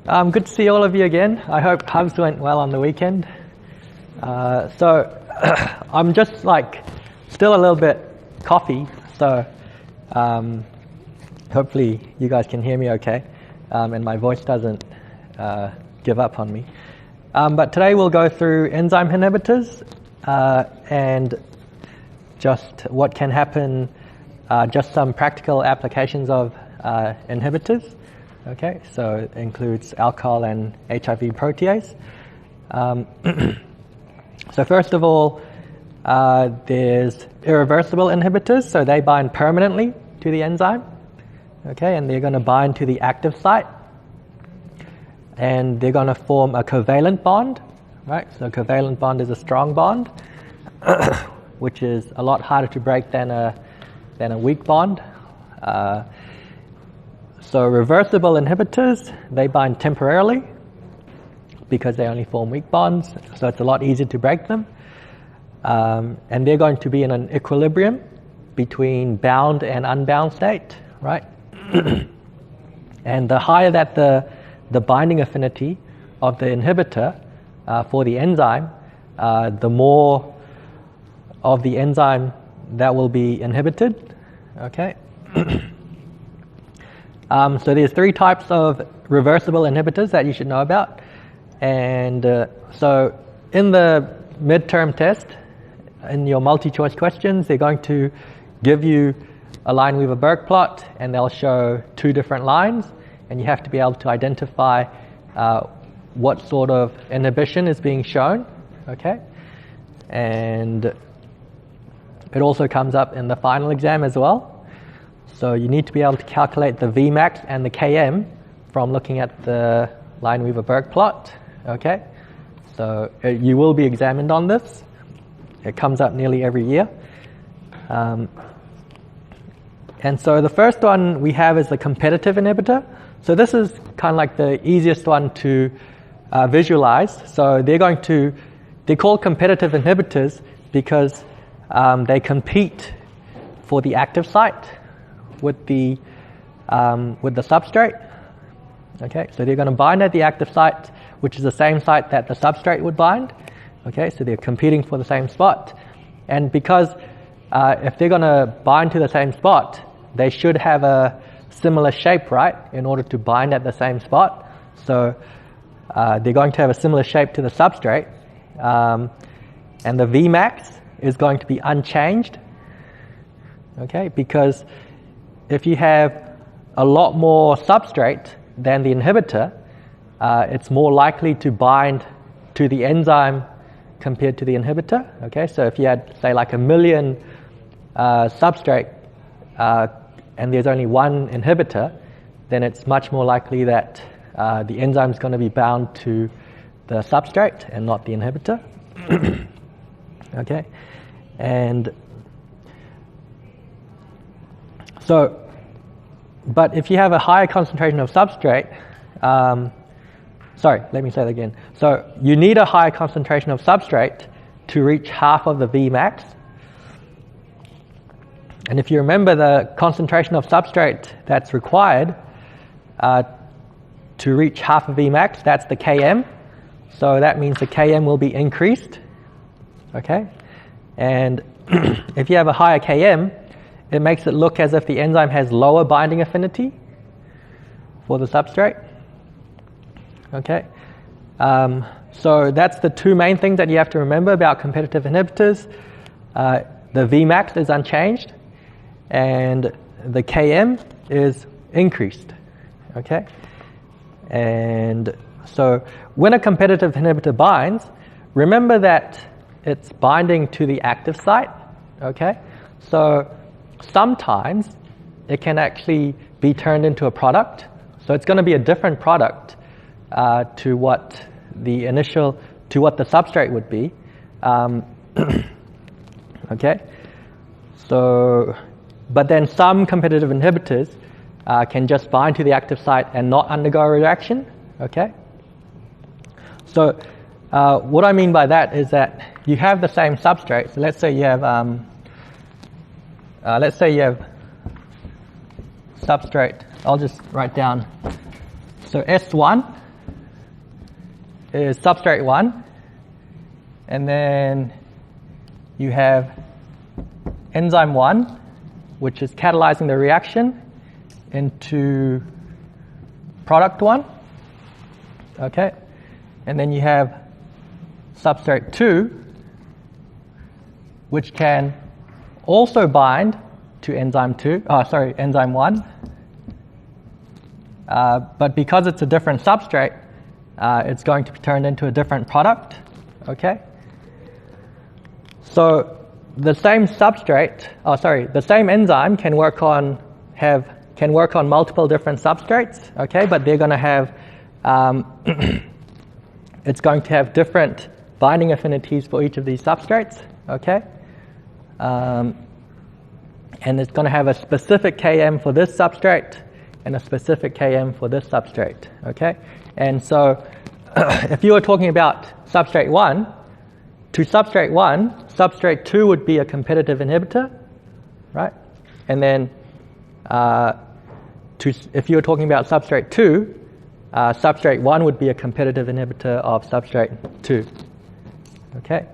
Good to see all of you again. I hope hugs went well on the weekend. I'm just still a little bit coffee, so hopefully you guys can hear me okay, and my voice doesn't give up on me. But today we'll go through enzyme inhibitors and just what can happen, just some practical applications of inhibitors. Okay, so it includes alcohol and HIV protease. So first of all, there's irreversible inhibitors, so they bind permanently to the enzyme. Okay, and they're going to bind to the active site, and they're going to form a covalent bond, right? So a covalent bond is a strong bond, which is a lot harder to break than a weak bond. So reversible inhibitors, they bind temporarily because they only form weak bonds, so it's a lot easier to break them. And they're going to be in an equilibrium between bound and unbound state, right? And the higher that the binding affinity of the inhibitor for the enzyme, the more of the enzyme that will be inhibited, okay? So there's three types of reversible inhibitors that you should know about. And so in the midterm test, in your multi-choice questions, they're going to give you a Lineweaverburk plot, and they'll show two different lines, and you have to be able to identify what sort of inhibition is being shown, okay? And it also comes up in the final exam as well. So you need to be able to calculate the Vmax and the Km from looking at the Lineweaverburk plot, okay? So you will be examined on this. It comes up nearly every year. And so the first one we have is the competitive inhibitor. So this is kind of like the easiest one to visualize. So they're called competitive inhibitors because they compete for the active site with the substrate. Okay, so they're going to bind at the active site, which is the same site that the substrate would bind. Okay, so they're competing for the same spot. And because if they're going to bind to the same spot, they should have a similar shape, right, in order to bind at the same spot. So they're going to have a similar shape to the substrate. And the Vmax is going to be unchanged. Okay, because if you have a lot more substrate than the inhibitor, it's more likely to bind to the enzyme compared to the inhibitor. Okay, so if you had, say, like 1 million substrate and there's only one inhibitor, then it's much more likely that the enzyme is going to be bound to the substrate and not the inhibitor. Okay, and so, but if you have a higher concentration of substrate, sorry, let me say that again. So you need a higher concentration of substrate to reach half of the Vmax. And if you remember the concentration of substrate that's required to reach half of Vmax, that's the Km. So that means the Km will be increased. Okay? And if you have a higher Km, it makes it look as if the enzyme has lower binding affinity for the substrate. Okay, so that's the two main things that you have to remember about competitive inhibitors. The Vmax is unchanged, and the Km is increased. Okay, and so when a competitive inhibitor binds, remember that it's binding to the active site. Okay, so sometimes it can actually be turned into a product. So it's going to be a different product to what the substrate would be. Okay. So, but then some competitive inhibitors can just bind to the active site and not undergo a reaction. Okay. So what I mean by that is that you have the same substrate. So let's say you have substrate. I'll just write down. So S1 is substrate 1, and then you have enzyme 1, which is catalyzing the reaction into product 1. Okay, and then you have substrate 2, which can also bind to enzyme 1. But because it's a different substrate, it's going to be turned into a different product. Okay. So the same the same enzyme can work on multiple different substrates. Okay, but they're going to have it's going to have different binding affinities for each of these substrates. Okay. And it's going to have a specific Km for this substrate and a specific Km for this substrate. Okay, and so if you were talking about substrate 1, to substrate 1, substrate 2 would be a competitive inhibitor, right? And then if you were talking about substrate 2, substrate 1 would be a competitive inhibitor of substrate 2. Okay.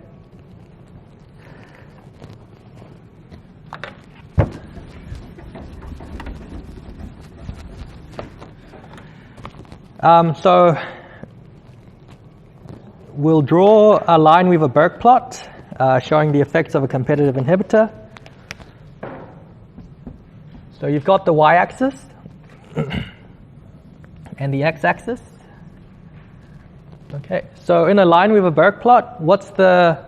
So we'll draw a Lineweaverburk plot showing the effects of a competitive inhibitor. So you've got the y-axis and the x-axis. Okay, so in a Lineweaverburk plot, what's the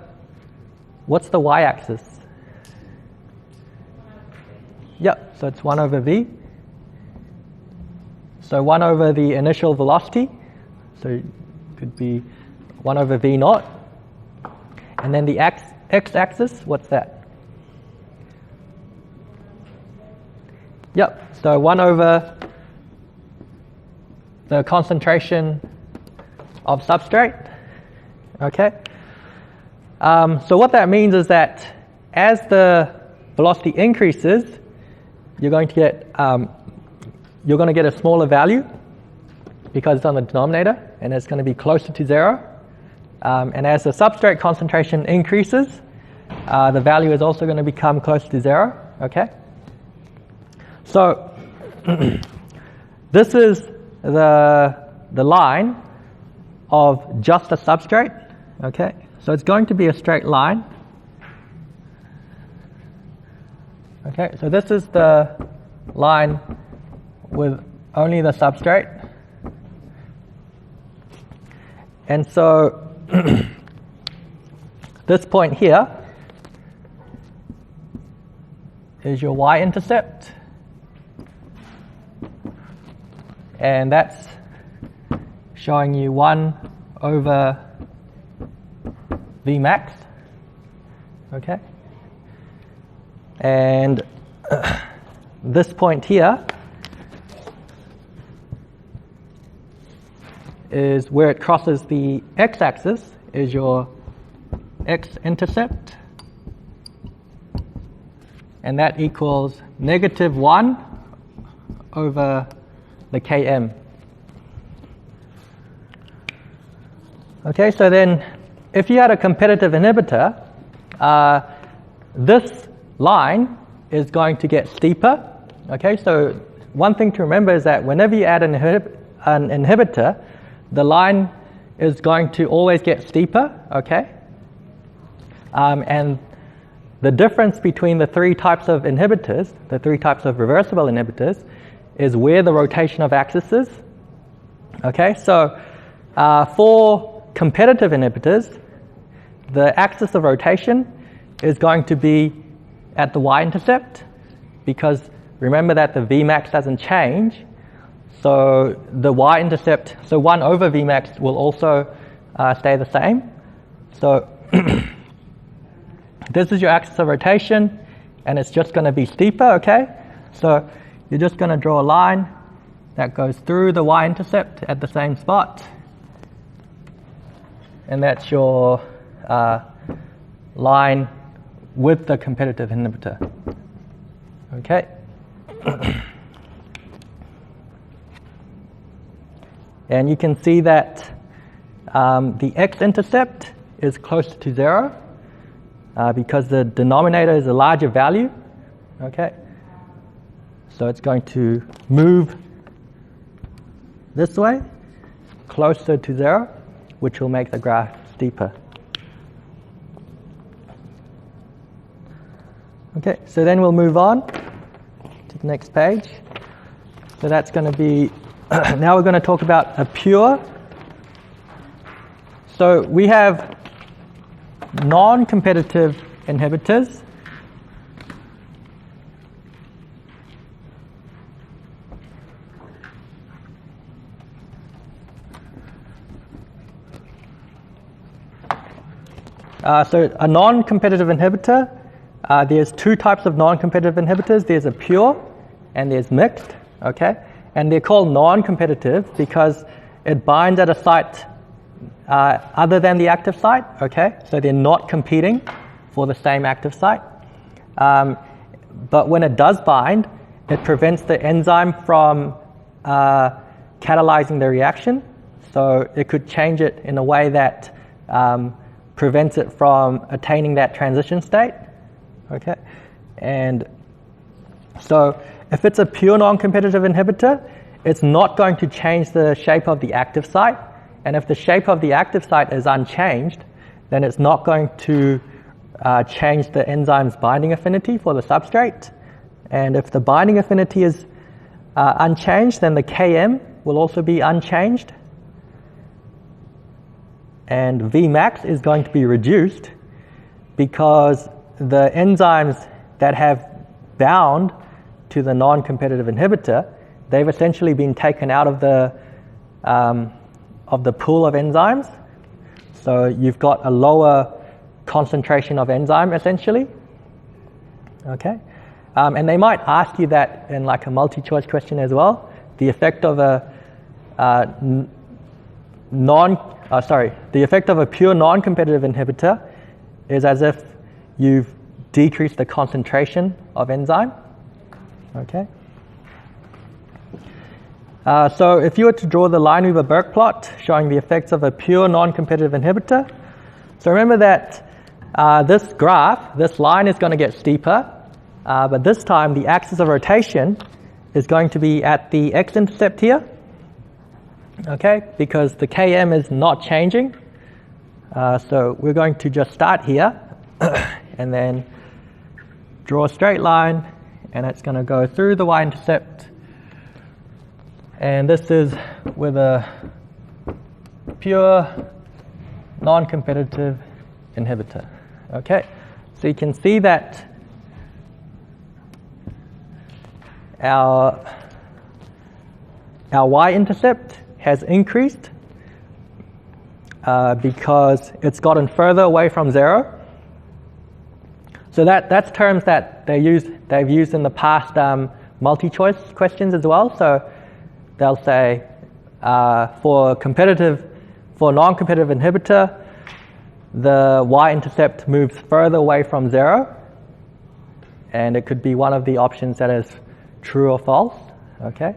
y-axis? Yep, so it's 1 over v. So 1 over the initial velocity, so it could be 1 over v naught. And then the x-axis, what's that? Yep, so 1 over the concentration of substrate. Okay. So what that means is that as the velocity increases, you're going to get a smaller value because it's on the denominator, and it's going to be closer to 0. And as the substrate concentration increases, the value is also going to become close to 0. Okay. So this is the line of just a substrate. Okay. So it's going to be a straight line. Okay. So this is the line with only the substrate. And so this point here is your y-intercept, and that's showing you 1 over v max. Okay, and this point here is where it crosses the x-axis, is your x-intercept, and that equals -1 over the Km. Okay, so then if you had a competitive inhibitor, this line is going to get steeper. Okay, so one thing to remember is that whenever you add an inhibitor, the line is going to always get steeper. Okay, and the difference between the 3 types of inhibitors, the 3 types of reversible inhibitors, is where the rotation of axis is. Okay, so for competitive inhibitors, the axis of rotation is going to be at the y-intercept, because remember that the Vmax doesn't change. So the y-intercept, so 1 over Vmax will also stay the same. So this is your axis of rotation, and it's just going to be steeper. Okay, so you're just going to draw a line that goes through the y-intercept at the same spot, and that's your line with the competitive inhibitor. Okay. And you can see that the x-intercept is closer to 0 because the denominator is a larger value. Okay, so it's going to move this way, closer to 0, which will make the graph steeper. Okay, so then we'll move on to the next page. So that's going to be, now we're going to talk about a pure. So we have non-competitive inhibitors. So a non-competitive inhibitor, there's two types of non-competitive inhibitors. There's a pure and there's mixed, okay? And they're called non-competitive because it binds at a site other than the active site, okay? So they're not competing for the same active site. But when it does bind, it prevents the enzyme from catalyzing the reaction. So it could change it in a way that prevents it from attaining that transition state, okay? And so if it's a pure non-competitive inhibitor, it's not going to change the shape of the active site. And if the shape of the active site is unchanged, then it's not going to change the enzyme's binding affinity for the substrate. And if the binding affinity is unchanged, then the Km will also be unchanged. And Vmax is going to be reduced because the enzymes that have bound to the non-competitive inhibitor, they've essentially been taken out of the pool of enzymes. So you've got a lower concentration of enzyme essentially. Okay, and they might ask you that in like a multi-choice question as well. The effect of a the effect of a pure non-competitive inhibitor is as if you've decreased the concentration of enzyme. Okay. So if you were to draw the Lineweaverburk plot showing the effects of a pure non-competitive inhibitor, so remember that this graph, this line is going to get steeper, but this time the axis of rotation is going to be at the x-intercept here, okay, because the Km is not changing. So we're going to just start here and then draw a straight line, and it's going to go through the y-intercept. And this is with a pure non-competitive inhibitor. Okay, so you can see that our y-intercept has increased because it's gotten further away from 0. So that's terms that they've used in the past multi-choice questions as well. So they'll say for non-competitive inhibitor, the y-intercept moves further away from 0, and it could be one of the options that is true or false. Okay,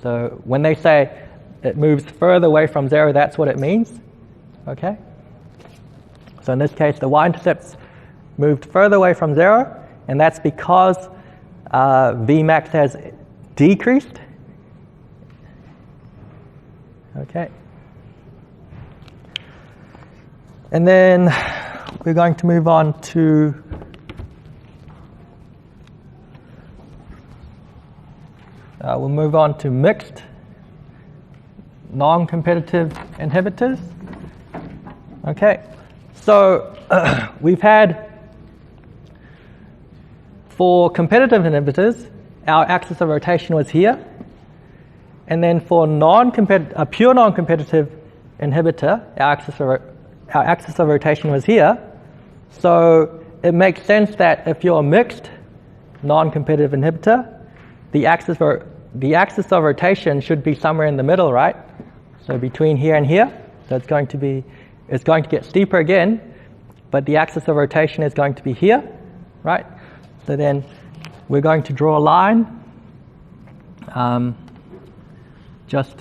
so when they say it moves further away from 0, that's what it means. Okay, so in this case, the y-intercept's moved further away from 0, and that's because Vmax has decreased. Okay. And then we're going to move on to we'll move on to mixed non-competitive inhibitors. Okay. So we've had, for competitive inhibitors, our axis of rotation was here. And then for a pure non-competitive inhibitor, our axis of rotation was here. So it makes sense that if you're a mixed non-competitive inhibitor, the axis of rotation should be somewhere in the middle, right? So between here and here. So it's going to get steeper again, but the axis of rotation is going to be here, right? So then we're going to draw a line just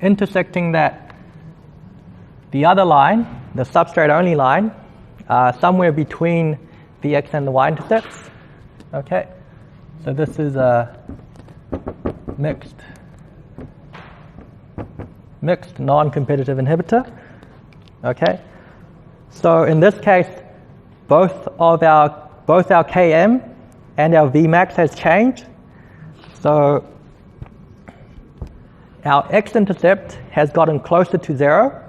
intersecting that the other line, the substrate-only line, somewhere between the X and the Y intercepts. Okay, so this is a mixed non-competitive inhibitor. Okay, so in this case, both our Km and our Vmax has changed. So our x-intercept has gotten closer to 0,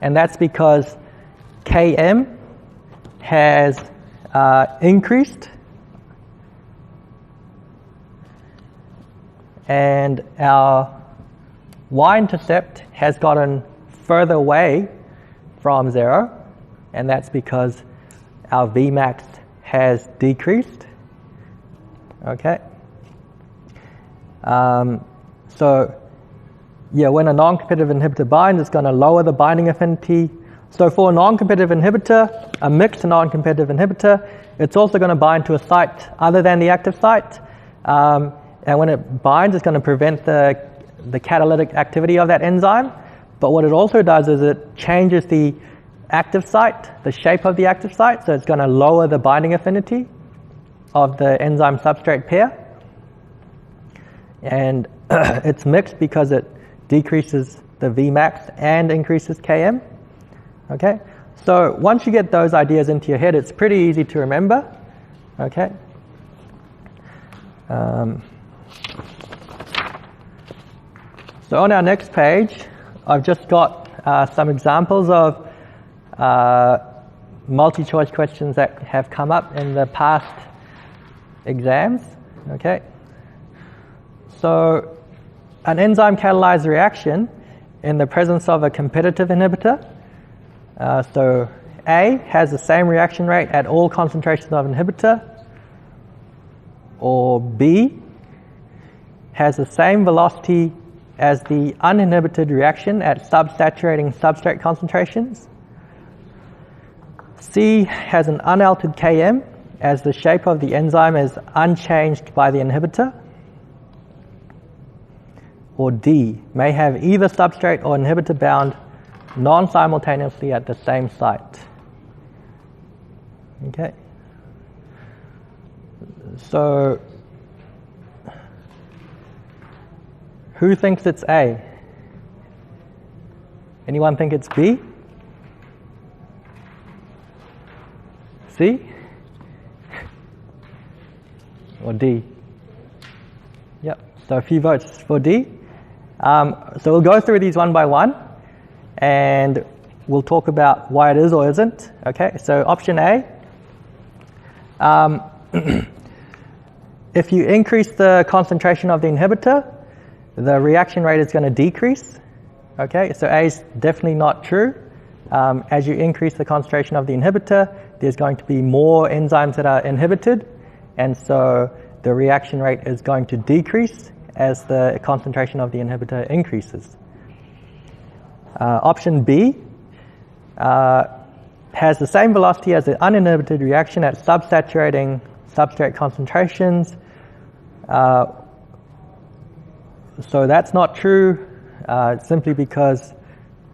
and that's because Km has increased, and our y-intercept has gotten further away from 0, and that's because our Vmax has decreased. Okay. So yeah, when a non-competitive inhibitor binds, it's going to lower the binding affinity. So for a non-competitive inhibitor, a mixed non-competitive inhibitor, it's also going to bind to a site other than the active site. And when it binds, it's going to prevent the catalytic activity of that enzyme. But what it also does is it changes the active site, the shape of the active site, so it's going to lower the binding affinity of the enzyme substrate pair. And it's mixed because it decreases the Vmax and increases Km. Okay, so once you get those ideas into your head, it's pretty easy to remember. Okay. So on our next page, I've just got some examples of multi-choice questions that have come up in the past exams. Okay. So an enzyme catalyzed reaction in the presence of a competitive inhibitor. So A has the same reaction rate at all concentrations of inhibitor, or B has the same velocity as the uninhibited reaction at subsaturating substrate concentrations. C has an unaltered Km as the shape of the enzyme is unchanged by the inhibitor. Or D may have either substrate or inhibitor bound non-simultaneously at the same site. Okay. So who thinks it's A? Anyone think it's B? C? Or D? Yep, so a few votes for D. So we'll go through these one by one, and we'll talk about why it is or isn't. Okay, so option A. If you increase the concentration of the inhibitor, the reaction rate is going to decrease. Okay, so A is definitely not true. As you increase the concentration of the inhibitor, there's going to be more enzymes that are inhibited, and so the reaction rate is going to decrease as the concentration of the inhibitor increases. Option B has the same velocity as the uninhibited reaction at subsaturating substrate concentrations. So that's not true, simply because,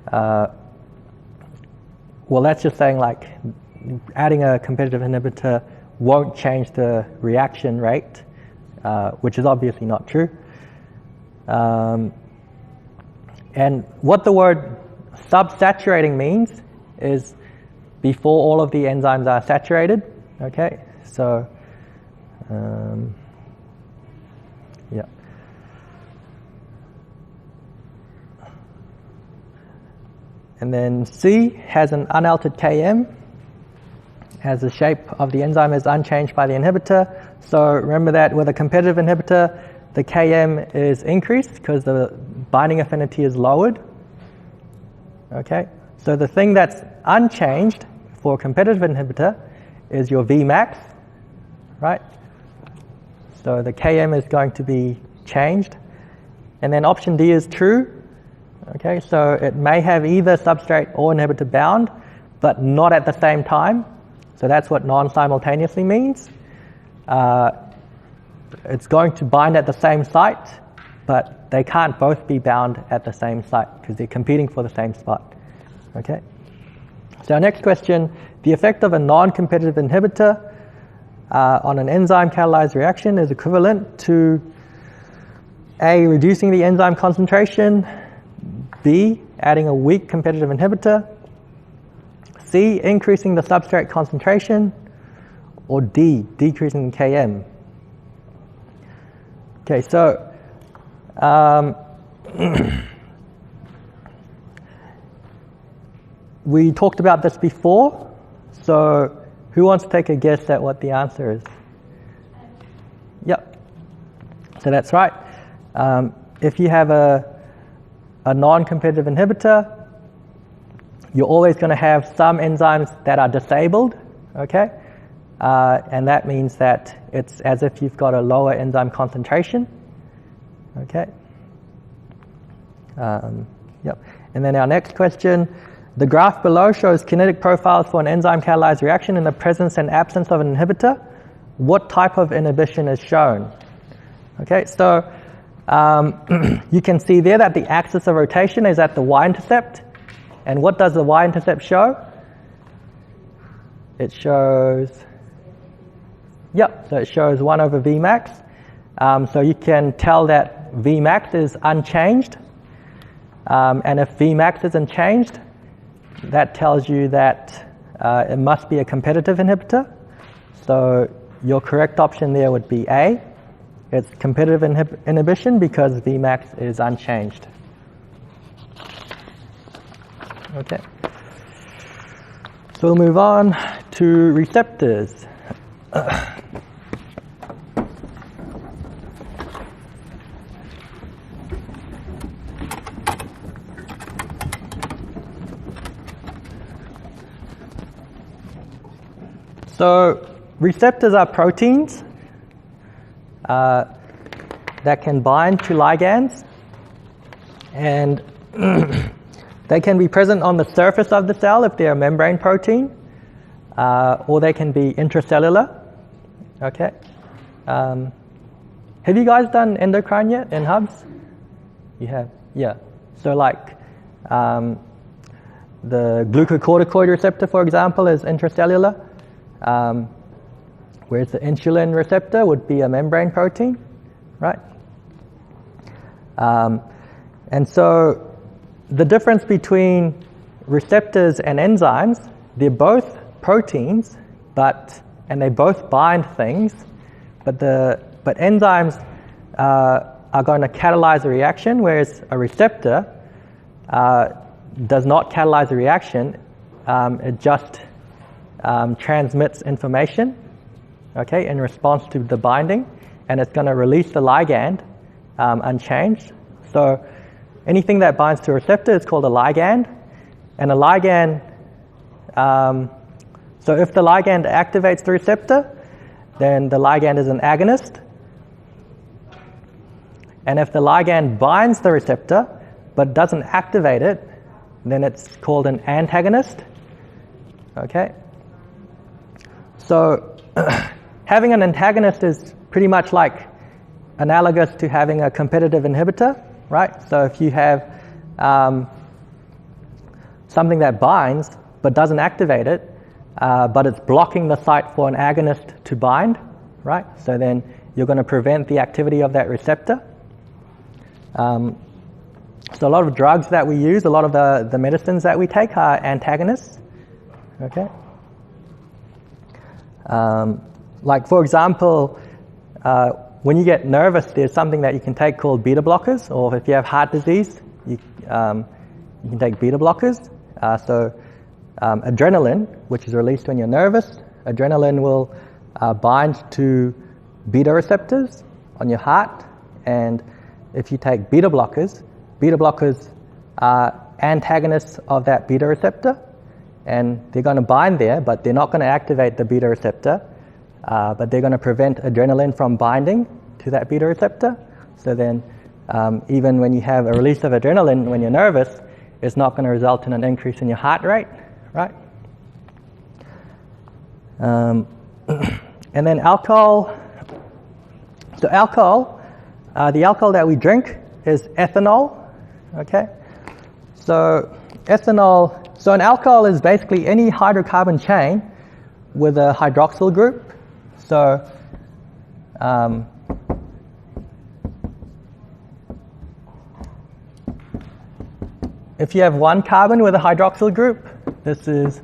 well, that's just saying like adding a competitive inhibitor won't change the reaction rate, which is obviously not true. And what the word subsaturating means is before all of the enzymes are saturated. Okay, so yeah. And then C has an unaltered Km as the shape of the enzyme is unchanged by the inhibitor. So remember that with a competitive inhibitor, the Km is increased because the binding affinity is lowered. Okay, so the thing that's unchanged for a competitive inhibitor is your Vmax, right? So the Km is going to be changed. And then option D is true. Okay, so it may have either substrate or inhibitor bound, but not at the same time. So that's what non-simultaneously means. It's going to bind at the same site, but they can't both be bound at the same site because they're competing for the same spot. Okay. So our next question, the effect of a non-competitive inhibitor on an enzyme catalyzed reaction is equivalent to A, reducing the enzyme concentration, B, adding a weak competitive inhibitor, C, increasing the substrate concentration, or D, decreasing the Km. Okay, so we talked about this before, so who wants to take a guess at what the answer is? Yep, so that's right. If you have a non-competitive inhibitor, you're always going to have some enzymes that are disabled, okay? And that means that it's as if you've got a lower enzyme concentration, okay? Yep. And then our next question, the graph below shows kinetic profiles for an enzyme catalyzed reaction in the presence and absence of an inhibitor. What type of inhibition is shown? Okay, so you can see there that the axis of rotation is at the y-intercept. And what does the y-intercept show? It shows, yep, so it shows 1 over Vmax. So you can tell that Vmax is unchanged. And if Vmax isn't changed, that tells you that it must be a competitive inhibitor. So your correct option there would be A. It's competitive inhibition because Vmax is unchanged. Okay. So we'll move on to receptors. So receptors are proteins that can bind to ligands, and they can be present on the surface of the cell if they're a membrane protein, or they can be intracellular. Okay. Have you guys done endocrine yet in Hubs? You have? Yeah. So like the glucocorticoid receptor, for example, is intracellular, whereas the insulin receptor would be a membrane protein, right? And so the difference between receptors and enzymes, they're both proteins, and they both bind things, but enzymes are going to catalyze a reaction, whereas a receptor does not catalyze a reaction. It just transmits information, okay, in response to the binding, and it's going to release the ligand unchanged. So anything that binds to a receptor is called a ligand, and a ligand, so if the ligand activates the receptor, then the ligand is an agonist. And if the ligand binds the receptor but doesn't activate it, then it's called an antagonist. Okay? So having an antagonist is pretty much like analogous to having a competitive inhibitor, right? So if you have something that binds but doesn't activate it, but it's blocking the site for an agonist to bind, right? So then you're going to prevent the activity of that receptor. So a lot of drugs that we use, a lot of the medicines that we take are antagonists, okay? Like for example, when you get nervous, there's something that you can take called beta blockers, or if you have heart disease, you can take beta blockers. So adrenaline, which is released when you're nervous, adrenaline will bind to beta receptors on your heart, and if you take beta blockers are antagonists of that beta receptor, and they're going to bind there, but they're not going to activate the beta receptor, but they're going to prevent adrenaline from binding to that beta receptor. So then even when you have a release of adrenaline when you're nervous, it's not going to result in an increase in your heart rate, right? And then alcohol. So alcohol, the alcohol that we drink is ethanol, okay? So ethanol So an alcohol is basically any hydrocarbon chain with a hydroxyl group. So if you have one carbon with a hydroxyl group, this is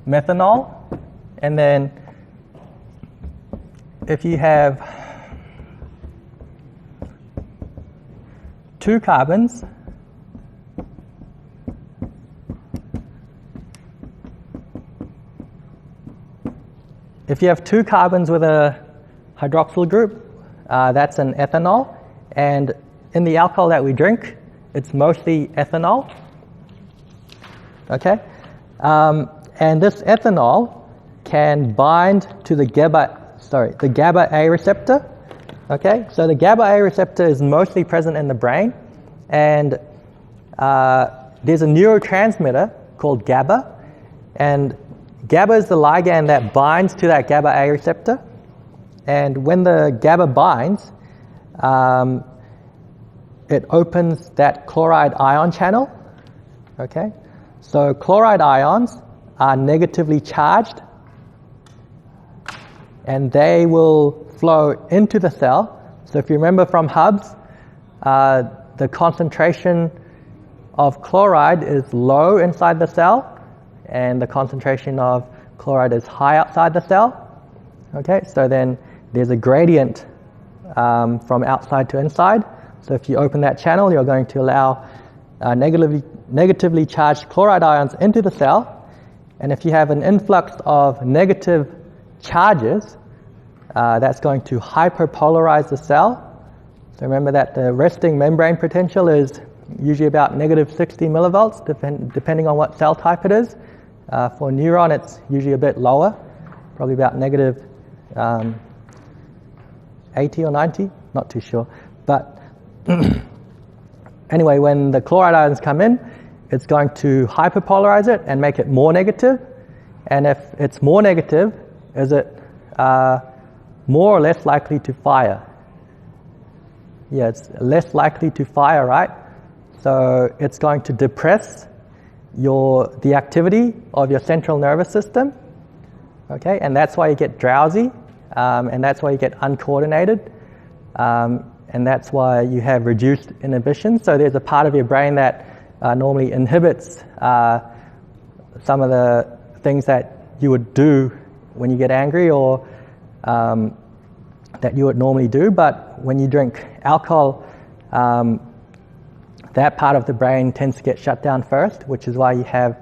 methanol. And then if you have two carbons, with a hydroxyl group, that's an ethanol. And in the alcohol that we drink, it's mostly ethanol. Okay? And this ethanol can bind to the GABA A receptor. Okay? So the GABA A receptor is mostly present in the brain. And there's a neurotransmitter called GABA. And GABA is the ligand that binds to that GABA A receptor. And when the GABA binds, it opens that chloride ion channel. Okay? So chloride ions are negatively charged, and they will flow into the cell. So if you remember from Hubs, the concentration of chloride is low inside the cell, and the concentration of chloride is high outside the cell. Okay, so then there's a gradient from outside to inside. So if you open that channel, you're going to allow negatively charged chloride ions into the cell. And if you have an influx of negative charges, that's going to hyperpolarize the cell. So remember that the resting membrane potential is usually about negative 60 millivolts, depending on what cell type it is. For a neuron, it's usually a bit lower, probably about negative 80 or 90, not too sure. But anyway, when the chloride ions come in, it's going to hyperpolarize it and make it more negative. And if it's more negative, is it more or less likely to fire? Yeah, it's less likely to fire, right? So it's going to depress the activity of your central nervous system. Okay, and that's why you get drowsy, and that's why you get uncoordinated, and that's why you have reduced inhibition. So there's a part of your brain that normally inhibits some of the things that you would do when you get angry, or that you would normally do. But when you drink alcohol, that part of the brain tends to get shut down first, which is why you have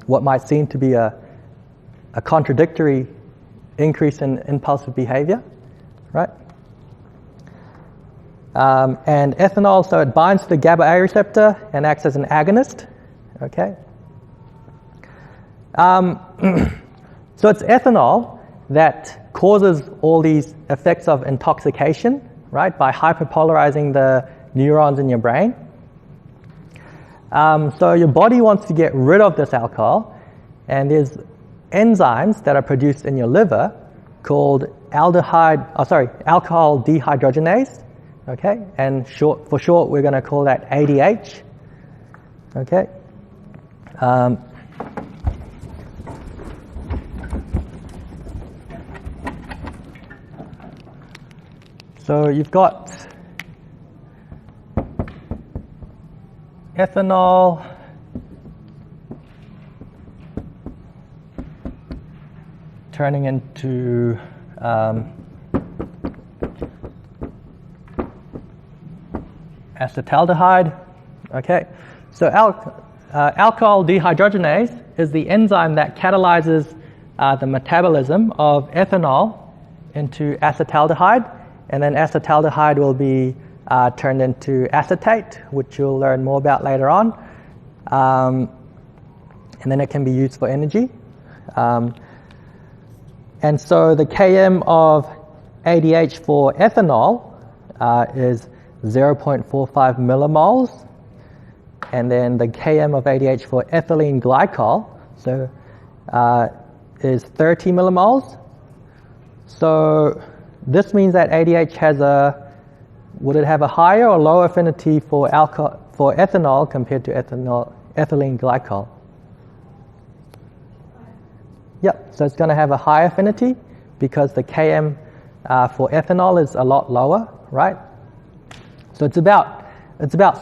what might seem to be a contradictory increase in impulsive behavior, right? And ethanol, so it binds to the GABA A receptor and acts as an agonist. Okay. So it's ethanol that causes all these effects of intoxication, right, by hyperpolarizing the neurons in your brain. So your body wants to get rid of this alcohol, and there's enzymes that are produced in your liver called alcohol dehydrogenase. Okay, and for short, we're going to call that ADH. Okay. So you've got ethanol, turning into acetaldehyde. Okay, so alcohol dehydrogenase is the enzyme that catalyzes the metabolism of ethanol into acetaldehyde, and then acetaldehyde will be turned into acetate, which you'll learn more about later on, and then it can be used for energy. And so the Km of ADH for ethanol is 0.45 millimoles, and then the Km of ADH for ethylene glycol is 30 millimoles. So this means that ADH would it have a higher or lower affinity for ethanol compared to ethylene glycol. Yep, so it's going to have a high affinity because the Km for ethanol is a lot lower, right? So it's about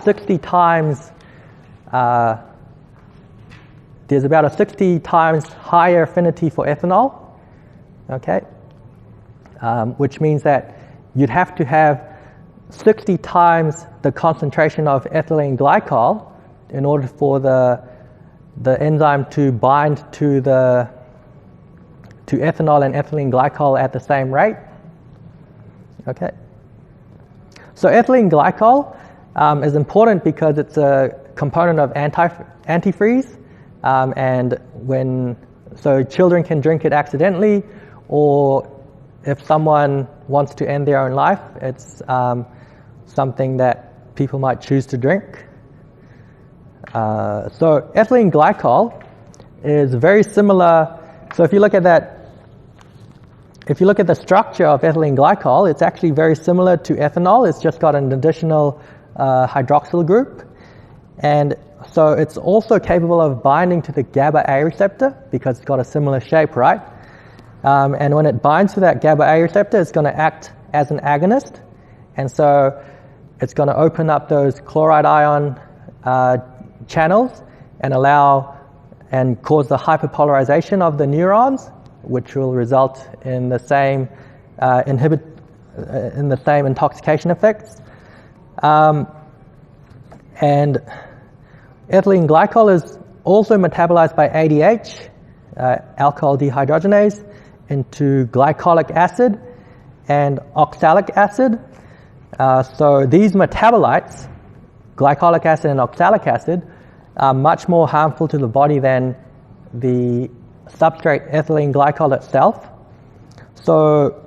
60 times, there's about a 60 times higher affinity for ethanol, okay? Which means that you'd have to have 60 times the concentration of ethylene glycol in order for the enzyme to bind to ethanol and ethylene glycol at the same rate. Okay. So ethylene glycol is important because it's a component of antifreeze, and so children can drink it accidentally, or if someone wants to end their own life, it's something that people might choose to drink. So ethylene glycol is very similar. So if you look at the structure of ethylene glycol, it's actually very similar to ethanol. It's just got an additional hydroxyl group. And so it's also capable of binding to the GABA A receptor because it's got a similar shape, right? And when it binds to that GABA A receptor, it's going to act as an agonist. And so it's going to open up those chloride ion channels and cause the hyperpolarization of the neurons, which will result in the same intoxication effects. And ethylene glycol is also metabolized by ADH, alcohol dehydrogenase, into glycolic acid and oxalic acid. So these metabolites, glycolic acid and oxalic acid, are much more harmful to the body than the substrate ethylene glycol itself. So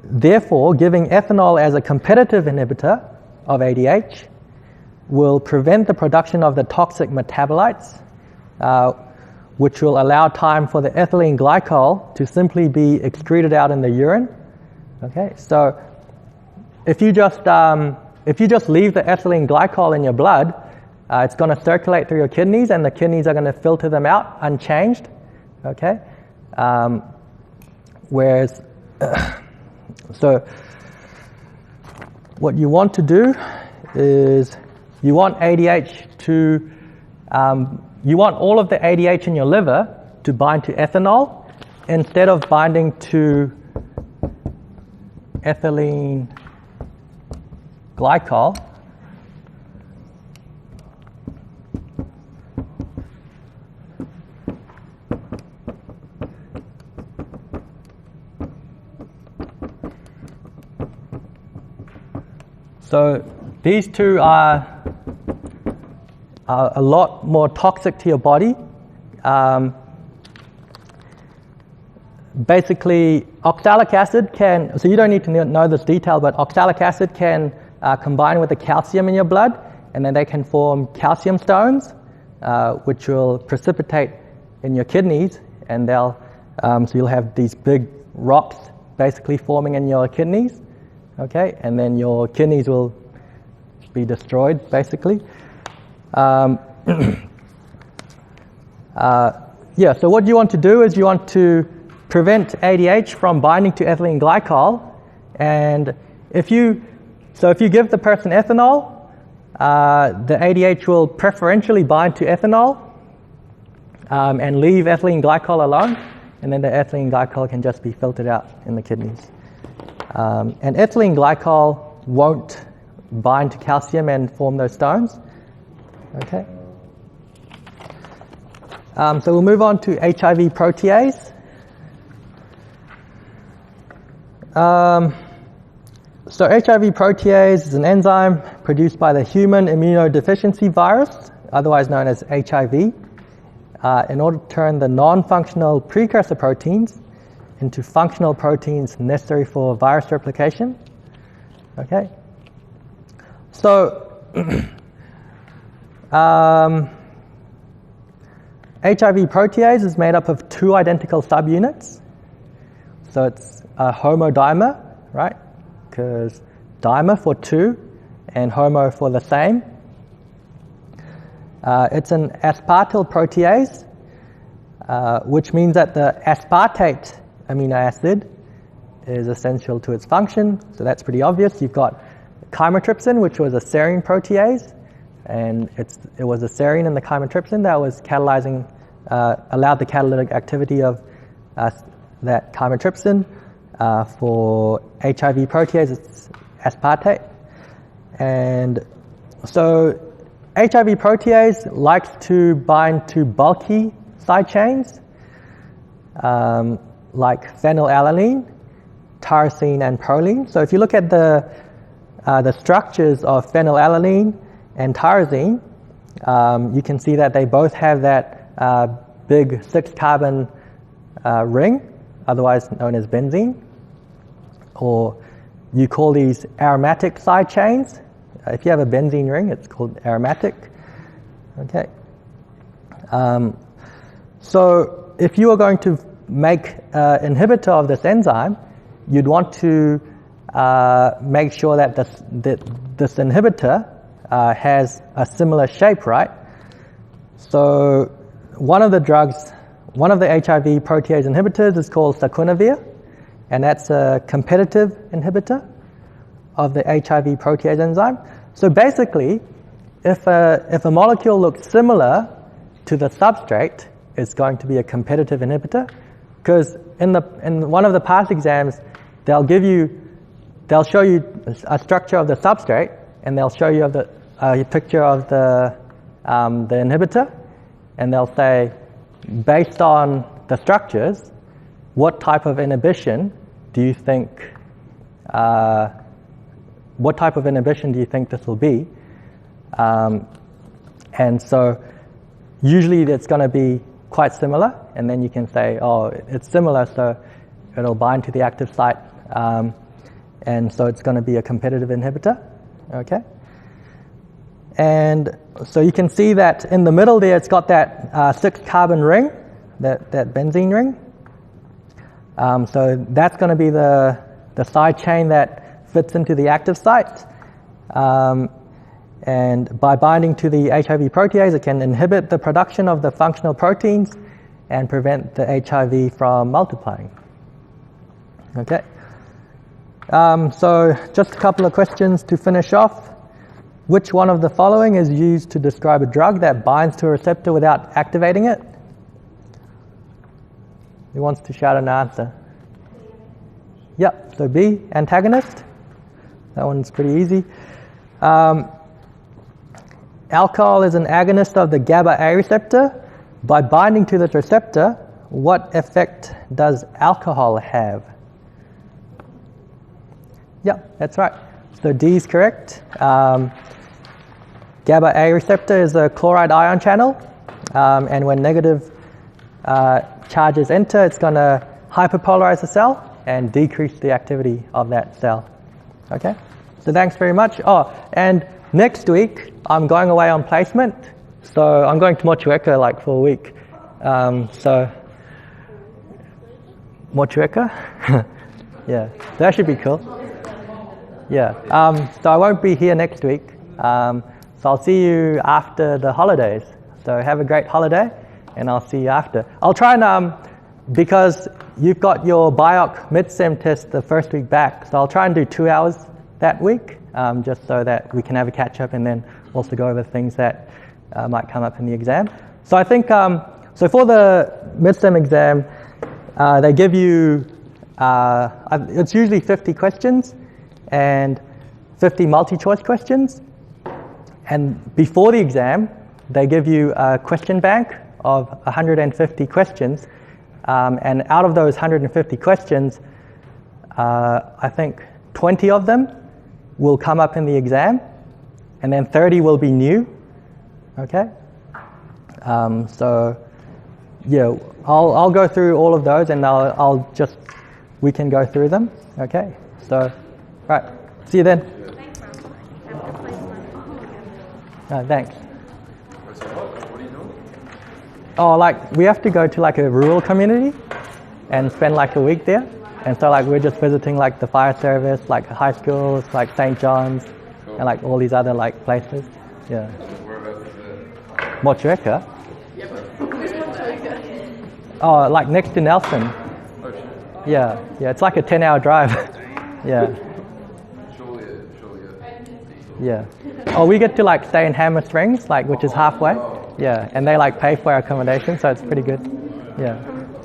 therefore, giving ethanol as a competitive inhibitor of ADH will prevent the production of the toxic metabolites, which will allow time for the ethylene glycol to simply be excreted out in the urine. Okay, so if you just leave the ethylene glycol in your blood, it's going to circulate through your kidneys, and the kidneys are going to filter them out unchanged. Okay, whereas so what you want to do is you want ADH to you want all of the ADH in your liver to bind to ethanol instead of binding to ethylene glycol. So these two are a lot more toxic to your body. Basically, oxalic acid can, so you don't need to know this detail, but oxalic acid can combine with the calcium in your blood, and then they can form calcium stones, which will precipitate in your kidneys, and so you'll have these big rocks basically forming in your kidneys. Okay, and then your kidneys will be destroyed, basically. So what you want to do is you want to prevent ADH from binding to ethylene glycol, and if you give the person ethanol, the ADH will preferentially bind to ethanol and leave ethylene glycol alone, and then the ethylene glycol can just be filtered out in the kidneys. And ethylene glycol won't bind to calcium and form those stones. Okay. So we'll move on to HIV protease. So HIV protease is an enzyme produced by the human immunodeficiency virus, otherwise known as HIV, in order to turn the non-functional precursor proteins into functional proteins necessary for virus replication. Okay. So HIV protease is made up of two identical subunits. So it's a homodimer, right? Because dimer for two and homo for the same. It's an aspartyl protease, which means that the aspartate amino acid is essential to its function. So that's pretty obvious. You've got chymotrypsin, which was a serine protease, and it was a serine in the chymotrypsin that was catalyzing, allowed the catalytic activity of that chymotrypsin. For HIV protease, it's aspartate. And so HIV protease likes to bind to bulky side chains, like phenylalanine, tyrosine, and proline. So if you look at the structures of phenylalanine and tyrosine, you can see that they both have that big 6-carbon ring, otherwise known as benzene, or you call these aromatic side chains. If you have a benzene ring, it's called aromatic. Okay. So if you are going to make an inhibitor of this enzyme, you'd want to make sure that this inhibitor has a similar shape, right? So one of the HIV protease inhibitors is called saquinavir, and that's a competitive inhibitor of the HIV protease enzyme. So basically, if a molecule looks similar to the substrate, it's going to be a competitive inhibitor, because in one of the past exams, they'll show you a structure of the substrate, and they'll show you a picture of the inhibitor, and they'll say, based on the structures, what type of inhibition do you think this will be? And so usually it's going to be quite similar, and then you can say, oh, it's similar, so it'll bind to the active site, and so it's going to be a competitive inhibitor. Okay? And so you can see that in the middle there, it's got that 6-carbon ring, that benzene ring. So that's going to be the side chain that fits into the active site. And by binding to the HIV protease, it can inhibit the production of the functional proteins and prevent the HIV from multiplying. Okay. So just a couple of questions to finish off. Which one of the following is used to describe a drug that binds to a receptor without activating it? Who wants to shout an answer? Yep, so B, antagonist. That one's pretty easy. Alcohol is an agonist of the GABA A receptor. By binding to this receptor, what effect does alcohol have? Yep, that's right. So D is correct. GABA A receptor is a chloride ion channel, and when negative charges enter, it's going to hyperpolarize the cell and decrease the activity of that cell. Okay, so thanks very much. Oh, and next week I'm going away on placement, so I'm going to Motueka for a week. So Motueka, yeah, so that should be cool. Yeah, so I won't be here next week. So I'll see you after the holidays. So have a great holiday, and I'll see you after. I'll try and, because you've got your BIOC mid-sem test the first week back, so I'll try and do 2 hours that week, just so that we can have a catch-up and then also go over things that might come up in the exam. So I think, so for the mid-sem exam, they give you, it's usually 50 questions and 50 multi-choice questions. And before the exam, they give you a question bank of 150 questions. And out of those 150 questions, I think 20 of them will come up in the exam, and then 30 will be new. Okay? So, yeah, I'll go through all of those, and we can go through them. Okay? So, right. See you then. Thanks. What do you know? Oh, we have to go to a rural community and spend a week there. And so we're just visiting the fire service, high schools, St. John's, cool. And all these other places. Yeah. Whereabouts is it? Motueka? Oh, like next to Nelson. Oh, shit. Yeah, it's like a 10-hour drive. Yeah, Surely it. yeah. Oh, we get to like stay in Hammer Springs, like which is halfway. Yeah, and they like pay for our accommodation, so it's pretty good. Yeah.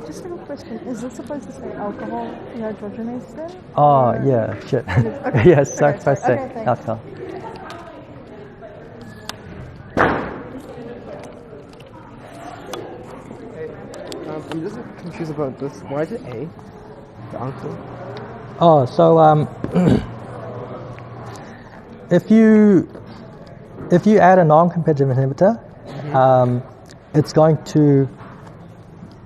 Just a question. Is this supposed to say alcohol dehydrogenase then? Oh, yeah, shit. Okay. Yes, so Okay, supposed to say okay, thanks. alcohol. I'm just confused about this. Why is it A? The uncle? Oh, so if you add a non-competitive inhibitor, it's going to,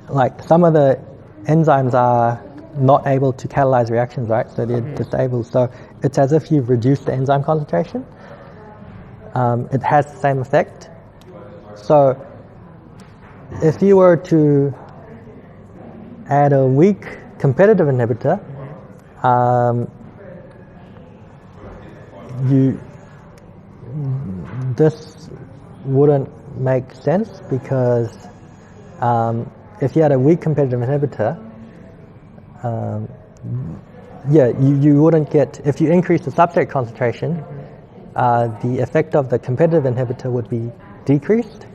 like, some of the enzymes are not able to catalyze reactions, right? So they're disabled. So it's as if you've reduced the enzyme concentration. It has the same effect. So if you were to add a weak competitive inhibitor, this wouldn't make sense because if you had a weak competitive inhibitor, you wouldn't get, if you increase the substrate concentration, the effect of the competitive inhibitor would be decreased,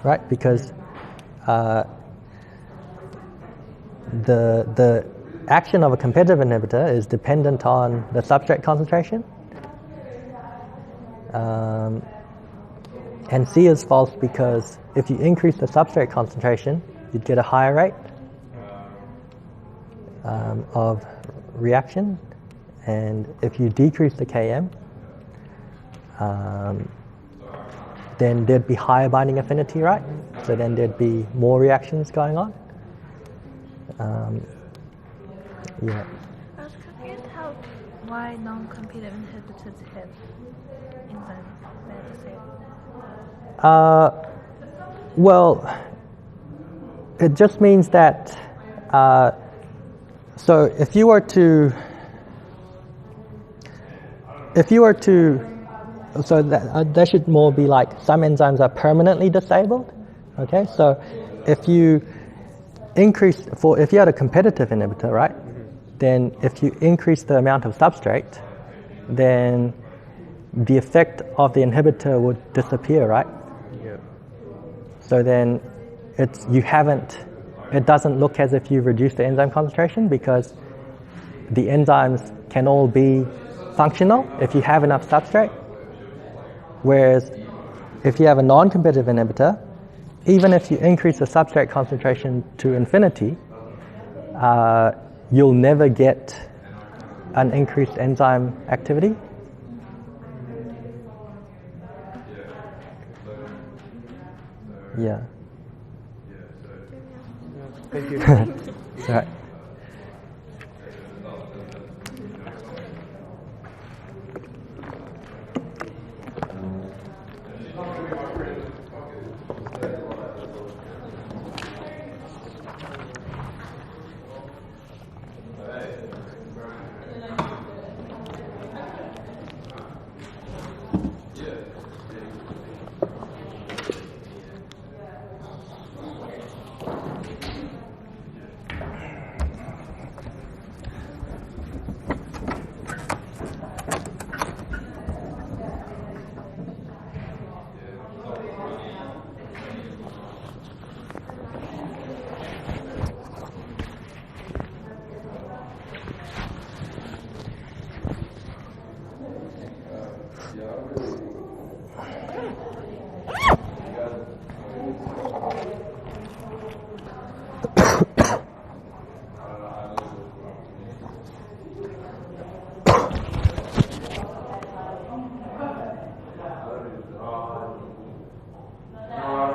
right? Because the action of a competitive inhibitor is dependent on the substrate concentration. And C is false because if you increase the substrate concentration, you'd get a higher rate of reaction. And if you decrease the Km, then there'd be higher binding affinity, right? So then there'd be more reactions going on. Yeah. I was confused why non-competitive inhibitors have enzymes that are disabled. Well, it just means that, so if you were to, so that should more be like some enzymes are permanently disabled, okay? So if you if you had a competitive inhibitor, right? Then if you increase the amount of substrate, then the effect of the inhibitor would disappear, right? Yeah. So then it doesn't look as if you've reduced the enzyme concentration because the enzymes can all be functional if you have enough substrate. Whereas if you have a non-competitive inhibitor, even if you increase the substrate concentration to infinity, you'll never get an increased enzyme activity. Yeah. Thank you. All right.